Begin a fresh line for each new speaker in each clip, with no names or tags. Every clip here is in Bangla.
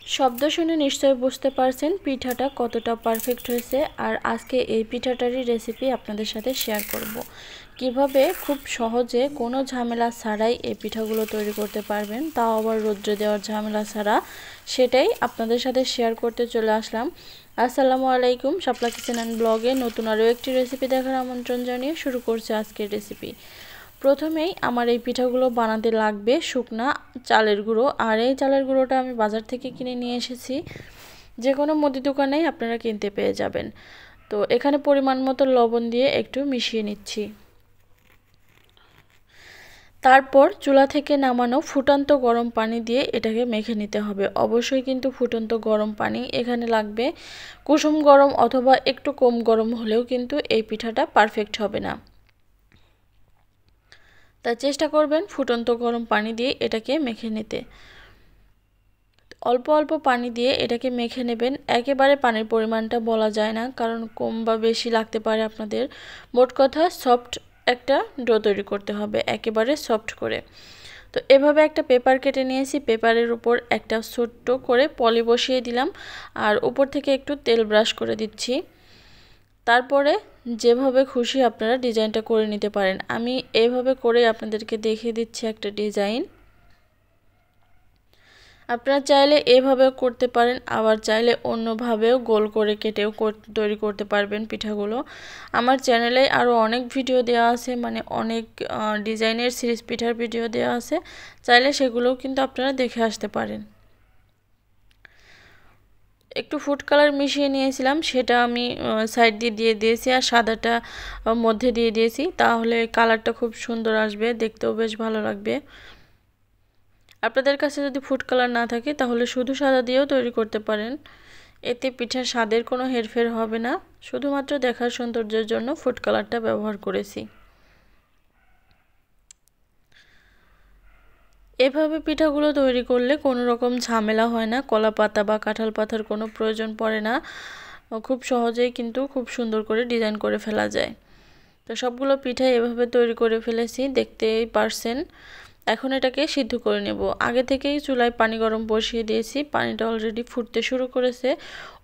শব্দ শুনে নিশ্চয়ই বুঝতে পারছেন পিঠাটা কতটা পারফেক্ট হয়েছে। আর আজকে এই পিঠাটারই রেসিপি আপনাদের সাথে শেয়ার করব। কিভাবে খুব সহজে কোনো ঝামেলা ছাড়াই এই পিঠাগুলো তৈরি করতে পারবেন, তাও আবার রৌদ্রে দেওয়ার ঝামেলা ছাড়া, সেটাই আপনাদের সাথে শেয়ার করতে চলে আসলাম। আসসালামু আলাইকুম, শাপলা কিচেন অ্যান্ড ব্লগে নতুন আরও একটি রেসিপি দেখার আমন্ত্রণ জানিয়ে শুরু করছে আজকের রেসিপি। প্রথমেই আমার এই পিঠাগুলো বানাতে লাগবে শুকনা চালের গুঁড়ো। আর এই চালের গুঁড়োটা আমি বাজার থেকে কিনে নিয়ে এসেছি, যে কোনো মুদি দোকানেই আপনারা কিনতে পেয়ে যাবেন। তো এখানে পরিমাণ মতো লবণ দিয়ে একটু মিশিয়ে নিচ্ছি। তারপর চুলা থেকে নামানো ফুটন্ত গরম পানি দিয়ে এটাকে মেখে নিতে হবে। অবশ্যই কিন্তু ফুটন্ত গরম পানি এখানে লাগবে। কুসুম গরম অথবা একটু কম গরম হলেও কিন্তু এই পিঠাটা পারফেক্ট হবে না। তাই চেষ্টা করবেন ফুটন্ত গরম পানি দিয়ে এটাকে মেখে নিতে। অল্প অল্প পানি দিয়ে এটাকে মেখে নেবেন। একেবারে পানির পরিমাণটা বলা যায় না, কারণ কম বা বেশি লাগতে পারে আপনাদের। মোট কথা সফট একটা ডো তৈরি করতে হবে, একেবারে সফট করে। তো এভাবে একটা পেপার কেটে নিয়েছি, পেপারের উপর একটা ছোট্ট করে পলি বসিয়ে দিলাম, আর উপর থেকে একটু তেল ব্রাশ করে দিচ্ছি। তারপরে যেভাবে খুশি আপনারা ডিজাইনটা করে নিতে পারেন। আমি এইভাবে করে আপনাদেরকে দেখিয়ে দিচ্ছি একটা ডিজাইন। আপনারা চাইলে এভাবেও করতে পারেন, আবার চাইলে অন্যভাবেও গোল করে কেটেও তৈরি করতে পারবেন পিঠাগুলো। আমার চ্যানেলে আরও অনেক ভিডিও দেওয়া আছে, মানে অনেক ডিজাইনের সিরিজ পিঠার ভিডিও দেওয়া আছে, চাইলে সেগুলোও কিন্তু আপনারা দেখে আসতে পারেন। একটু ফুড কালার মিশিয়ে নিয়েছিলাম, সেটা আমি সাইড দিয়ে দিয়েছি, আর সাদাটা মধ্যে দিয়ে দিয়েছি। তাহলে কালারটা খুব সুন্দর আসবে, দেখতেও বেশ ভালো লাগবে। আপনাদের কাছে যদি ফুড কালার না থাকে তাহলে শুধু সাদা দিয়েও তৈরি করতে পারেন। এতে পিঠার স্বাদের কোনো হেরফের হবে না, শুধুমাত্র দেখার সৌন্দর্যের জন্য ফুড কালারটা ব্যবহার করেছি। এভাবে পিঠাগুলো তৈরি করলে কোনো রকম ঝামেলা হয় না, কলা পাতা বা কাঁঠাল পাতার কোনো প্রয়োজন পড়ে না। খুব সহজেই কিন্তু খুব সুন্দর করে ডিজাইন করে ফেলা যায়। তো সবগুলো পিঠা এভাবে তৈরি করে ফেলেছি, দেখতেই পারছেন। এখন এটাকে সিদ্ধ করে নেব। আগে থেকেই চুলায় পানি গরম বসিয়ে দিয়েছি, পানিটা অলরেডি ফুটতে শুরু করেছে।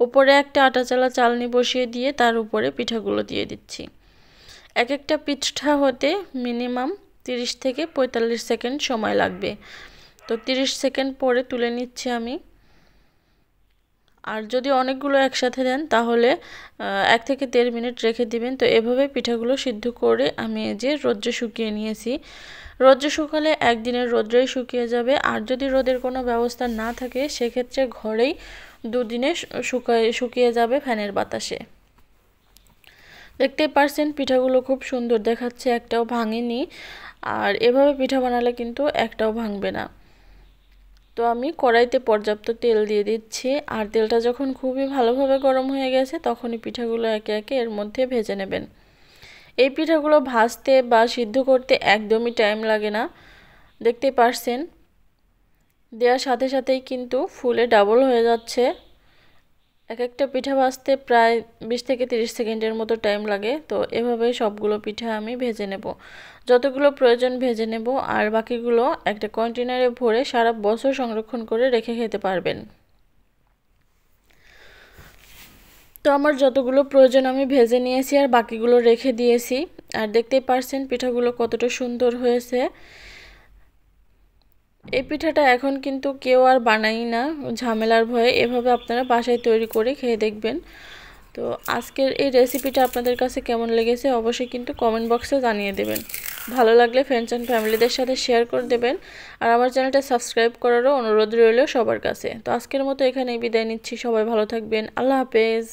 উপরে একটা আটা চালা চালনি বসিয়ে দিয়ে তার উপরে পিঠাগুলো দিয়ে দিচ্ছি। এক একটা পিঠা হতে মিনিমাম 30 থেকে 45 সেকেন্ড সময় লাগবে। তো 30 সেকেন্ড পরে তুলে নিচ্ছি আমি। আর যদি অনেকগুলো একসাথে দেন তাহলে 1 থেকে 1.5 মিনিট রেখে দিবেন। তো এভাবে পিঠাগুলো সিদ্ধ করে আমি যে রোদ্রে শুকিয়ে নিয়েছি। রোদ্রে শুকালে একদিনের রোদ্রেই শুকিয়ে যাবে। আর যদি রোদের কোনো ব্যবস্থা না থাকে সেক্ষেত্রে ঘরেই 2 দিনে শুকিয়ে যাবে ফ্যানের বাতাসে। দেখতেই পারছেন পিঠাগুলো খুব সুন্দর দেখাচ্ছে, একটাও ভাঙেনি। আর এভাবে পিঠা বানালে কিন্তু একটাও ভাঙবে না। তো আমি কড়াইতে পর্যাপ্ত তেল দিয়ে দিচ্ছি, আর তেলটা যখন খুবই ভালোভাবে গরম হয়ে গেছে তখনই পিঠাগুলো একে একে এর মধ্যে ভেজে নেবেন। এই পিঠাগুলো ভাজতে বা সিদ্ধ করতে একদমই টাইম লাগে না, দেখতেই পারছেন। দেওয়ার সাথে সাথেই কিন্তু ফুলে ডাবল হয়ে যাচ্ছে। এক একটা পিঠা ভাজতে প্রায় 20 থেকে 30 সেকেন্ডের মতো টাইম লাগে। তো এভাবেই সবগুলো পিঠা আমি ভেজে নেব, যতগুলো প্রয়োজন ভেজে নেব। আর বাকিগুলো একটা কন্টেনারে ভরে সারা বছর সংরক্ষণ করে রেখে খেতে পারবেন। তো আমার যতগুলো প্রয়োজন আমি ভেজে নিয়েছি আর বাকিগুলো রেখে দিয়েছি। আর দেখতেই পারছেন পিঠাগুলো কতটা সুন্দর হয়েছে। এই পিঠাটা এখন কিন্তু কেউ আর বানাই না ঝামেলার ভয়ে। এভাবে আপনারা বাসায় তৈরি করে খেয়ে দেখবেন। তো আজকের এই রেসিপিটা আপনাদের কাছে কেমন লেগেছে অবশ্যই কিন্তু কমেন্ট বক্সে জানিয়ে দেবেন। ভালো লাগলে ফ্রেন্ডস অ্যান্ড ফ্যামিলিদের সাথে শেয়ার করে দেবেন। আর আমার চ্যানেলটা সাবস্ক্রাইব করারও অনুরোধ রইল সবার কাছে। তো আজকের মতো এখানেই বিদায় নিচ্ছি, সবাই ভালো থাকবেন, আল্লাহ হাফেজ।